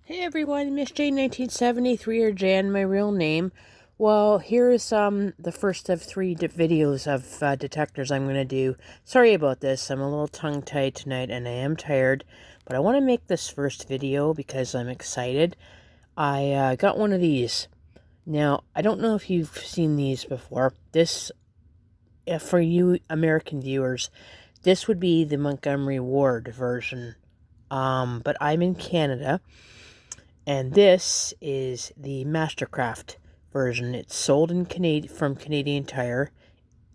Hey everyone, Miss Jane 1973 or Jan, my real name. Well, here's the first of three videos of detectors I'm going to do. Sorry about this, I'm a little tongue-tied tonight and I am tired, but I want to make this first video because I'm excited. I got one of these. Now, I don't know if you've seen these before. This, for you American viewers, this would be the Montgomery Ward version. But I'm in Canada. And this is the Mastercraft version. It's sold in from Canadian Tire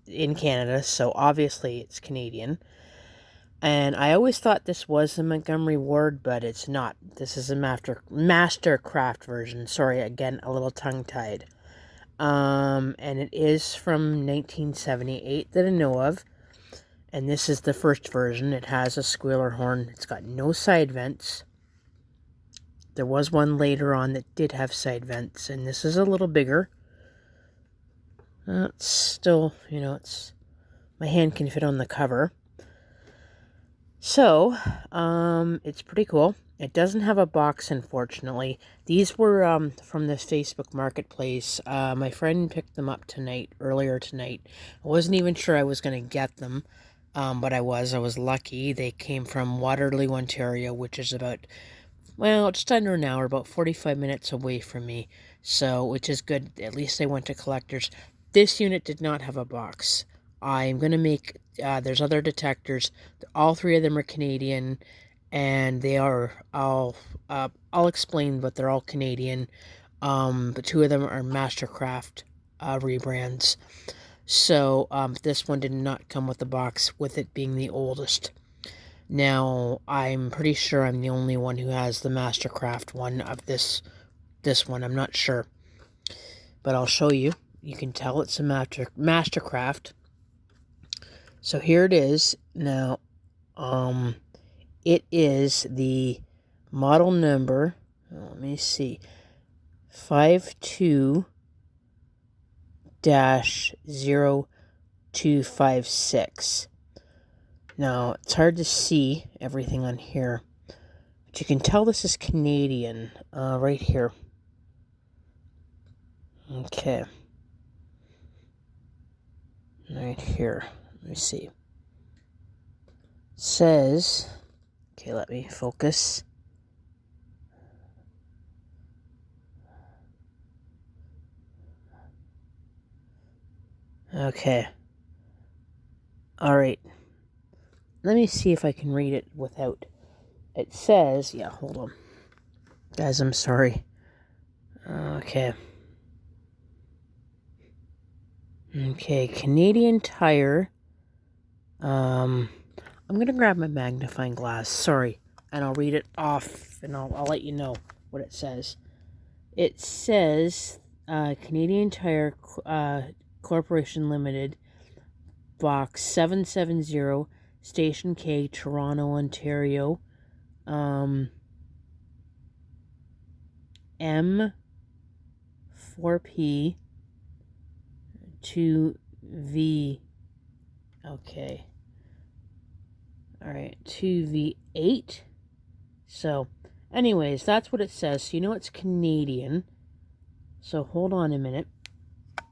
in Canada, so obviously it's Canadian. And I always thought this was the Montgomery Ward, but it's not. This is a Mastercraft version. Sorry, again, a little tongue-tied. And it is from 1978 that I know of. And this is the first version. It has a squealer horn. It's got no side vents. There was one later on that did have side vents, and this is a little bigger. It's still, my hand can fit on the cover. So, it's pretty cool. It doesn't have a box, unfortunately. These were from this Facebook Marketplace. My friend picked them up earlier tonight. I wasn't even sure I was going to get them, but I was lucky. They came from Waterloo, Ontario, which is about, well, just under an hour, about 45 minutes away from me, so, which is good. At least they went to collectors. This unit did not have a box. I'm going to make, there's other detectors. All three of them are Canadian, and they are, I'll explain, but they're all Canadian. But two of them are Mastercraft rebrands. So, this one did not come with a box, with it being the oldest. Now, I'm pretty sure I'm the only one who has the Mastercraft one of this one. I'm not sure. But I'll show you. You can tell it's a Mastercraft. So here it is. Now, it is the model number, let me see, 52-0256. Now, it's hard to see everything on here, but you can tell this is Canadian, right here. Okay. Right here. Let me see. It says, okay, let me focus. Okay. Alright. Let me see if I can read it without. It says, yeah, hold on. Guys, I'm sorry. Okay. Okay, Canadian Tire. I'm going to grab my magnifying glass. Sorry. And I'll read it off, and I'll let you know what it says. It says, Canadian Tire Corporation Limited, Box 770, Station K, Toronto, Ontario, M4P 2V, okay, alright, 2V8, so, anyways, that's what it says, so you know it's Canadian, so hold on a minute,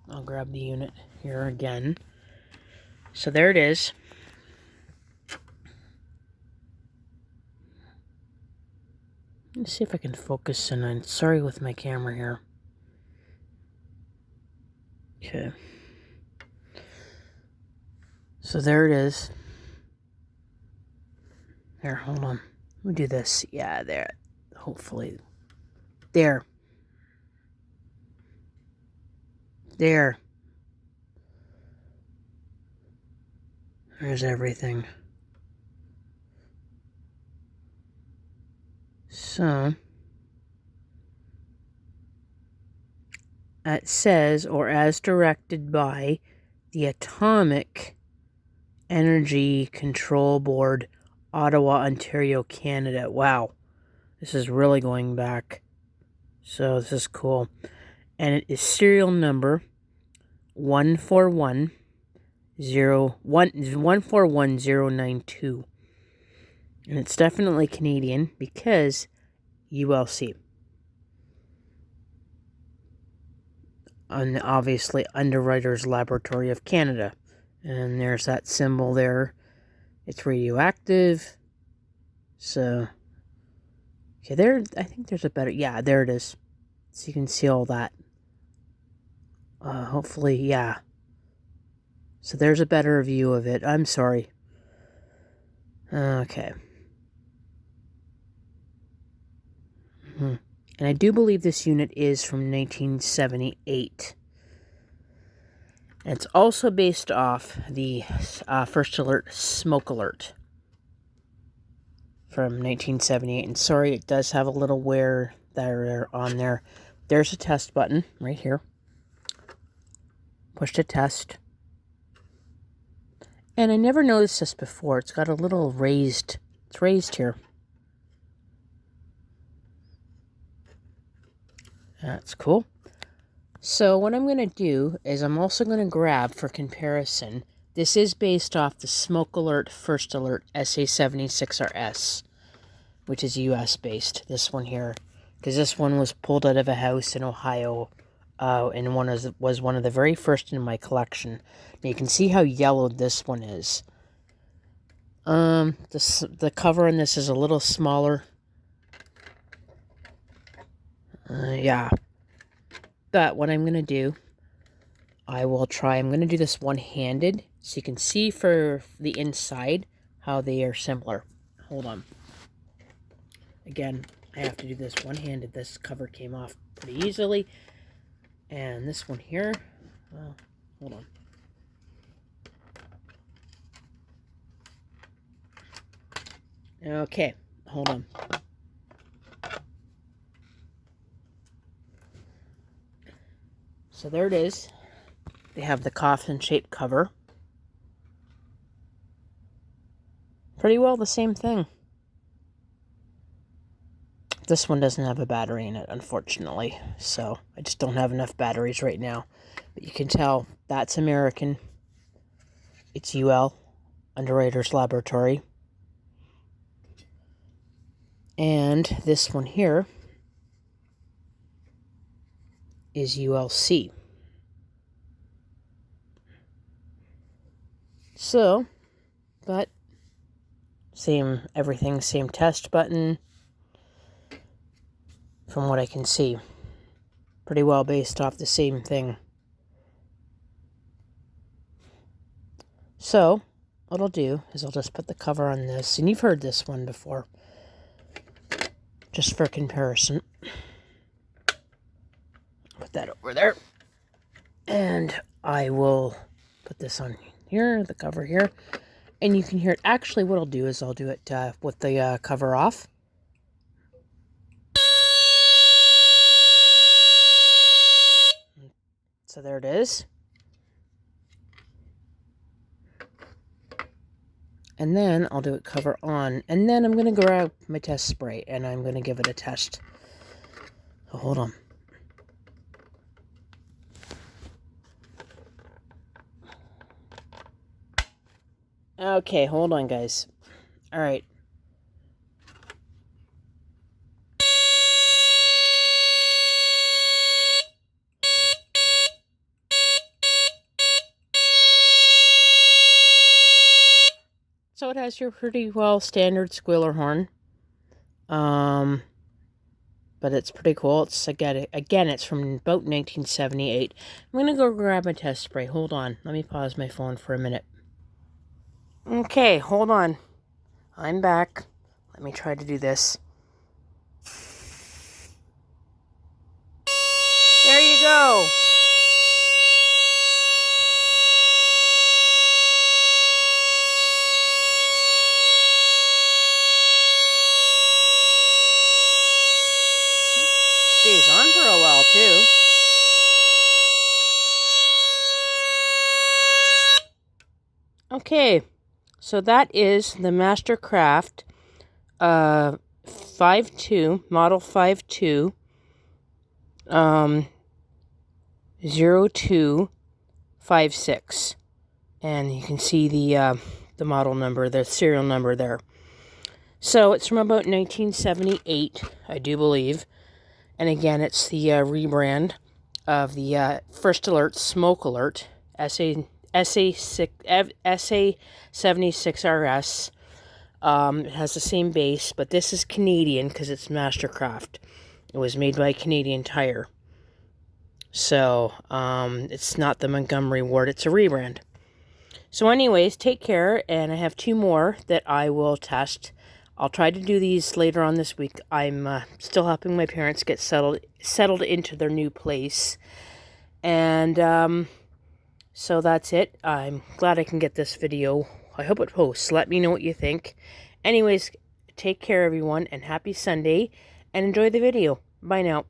I'll grab the unit here again, so there it is. Let's see if I can focus, and I'm sorry with my camera here. Okay. So there it is. There, hold on. Let me do this. Yeah, there. Hopefully. There. There. There's everything. So, it says, or as directed by the Atomic Energy Control Board, Ottawa, Ontario, Canada. Wow, this is really going back. So this is cool. And it is serial number 141092. And it's definitely Canadian because you will see. And obviously Underwriters Laboratory of Canada. And there's that symbol there. It's radioactive. So, okay, there, I think there's a better, yeah, there it is. So you can see all that. Hopefully, yeah. So there's a better view of it. I'm sorry. Okay. And I do believe this unit is from 1978. And it's also based off the First Alert Smoke Alert from 1978. And sorry, it does have a little wear there on there. There's a test button right here. Push to test. And I never noticed this before. It's got a little raised, it's raised here. That's cool. So what I'm going to do is I'm also going to grab, for comparison, this is based off the Smoke Alert First Alert SA76RS, which is US based, this one here. Because this one was pulled out of a house in Ohio, and was one of the very first in my collection. Now you can see how yellowed this one is. The cover on this is a little smaller. Yeah. But what I'm going to do, I'm going to do this one-handed, so you can see for the inside how they are similar. Hold on. Again, I have to do this one-handed. This cover came off pretty easily. And this one here, well, hold on. Okay, hold on. So there it is. They have the coffin-shaped cover. Pretty well the same thing. This one doesn't have a battery in it, unfortunately. So I just don't have enough batteries right now. But you can tell that's American. It's UL, Underwriters Laboratory. And this one here is ULC. So, but same everything, same test button. From what I can see, pretty well based off the same thing. So, what I'll do is I'll just put the cover on this, and you've heard this one before, just for comparison. Put that over there, and I will put this on here, the cover here, and you can hear it. Actually, what I'll do is I'll do it with the cover off. So there it is. And then I'll do it cover on. And then I'm going to grab my test spray and I'm going to give it a test. So hold on. Okay, hold on, guys. All right. So it has your pretty well standard squealer horn. But it's pretty cool. It's again it's from about 1978. I'm gonna go grab my test spray. Hold on. Let me pause my phone for a minute. Okay, hold on. I'm back. Let me try to do this. There you go. Stays on for a while too. Okay, so that is the Mastercraft 52, model 52, 0256. And you can see the model number, the serial number there. So it's from about 1978, I do believe. And again, it's the rebrand. of the First Alert Smoke Alert SA76RS. It has the same base, but this is Canadian because it's Mastercraft. It was made by Canadian Tire. So, it's not the Montgomery Ward, it's a rebrand. So anyways, take care, and I have 2 more that I will test. I'll try to do these later on this week. I'm still helping my parents get settled into their new place. And so that's it. I'm glad I can get this video. I hope it posts. Let me know what you think. Anyways, take care, everyone, and happy Sunday, and enjoy the video. Bye now.